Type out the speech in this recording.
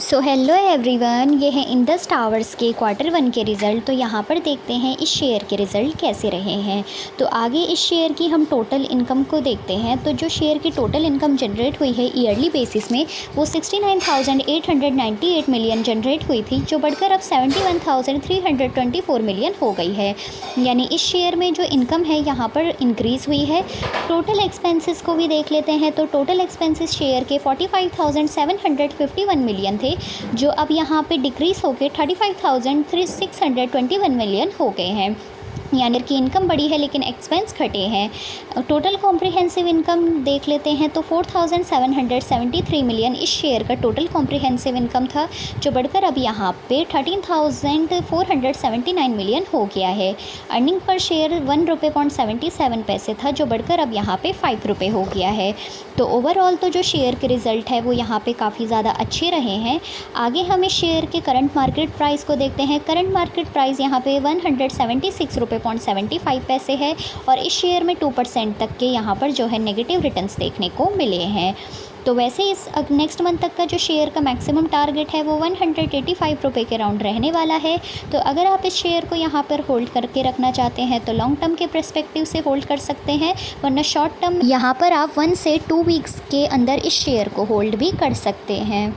So hello everyone, ये है Indus towers के Q1 के रिज़ल्ट। तो यहाँ पर देखते हैं इस शेयर के रिज़ल्ट कैसे रहे हैं। तो आगे इस शेयर की हम टोटल इनकम को देखते हैं। तो जो शेयर की टोटल इनकम जनरेट हुई है ईयरली बेसिस में वो 69,898 मिलियन जनरेट हुई थी, जो बढ़कर अब 71,324 मिलियन हो गई है। यानी इस शेयर में जो इनकम है यहाँ पर इंक्रीज़ हुई है। टोटल एक्सपेंसेस को भी देख लेते हैं। तो टोटल एक्सपेंसेस शेयर के 45,751 मिलियन थे, जो अब यहाँ पे डिक्रीज़ होकर 35,621 मिलियन हो गए हैं। यानी कि इनकम बढ़ी है लेकिन एक्सपेंस घटे हैं। टोटल कॉम्प्रिहेंसिव इनकम देख लेते हैं तो 4,773 मिलियन इस शेयर का टोटल कॉम्प्रिहेंसिव इनकम था, जो बढ़कर अब यहाँ पे 13,479 मिलियन हो गया है। अर्निंग पर शेयर ₹1.77 था, जो बढ़कर अब यहाँ पे ₹5 हो गया है। तो ओवरऑल तो जो शेयर के रिज़ल्ट है वो यहाँ पे काफ़ी ज़्यादा अच्छे रहे हैं। आगे हम इस शेयर के करंट मार्केट प्राइस को देखते हैं। करंट मार्केट प्राइस यहाँ पे ₹176.75 है और इस शेयर में 2% तक के यहाँ पर जो है नेगेटिव रिटर्न्स देखने को मिले हैं। तो वैसे इस नेक्स्ट मंथ तक का जो शेयर का मैक्सिमम टारगेट है वो ₹185 के राउंड रहने वाला है। तो अगर आप इस शेयर को यहाँ पर होल्ड करके रखना चाहते हैं तो लॉन्ग टर्म के पर्सपेक्टिव से होल्ड कर सकते हैं, वरना शॉर्ट टर्म यहाँ पर आप 1 से 2 वीक्स के अंदर इस शेयर को होल्ड भी कर सकते हैं।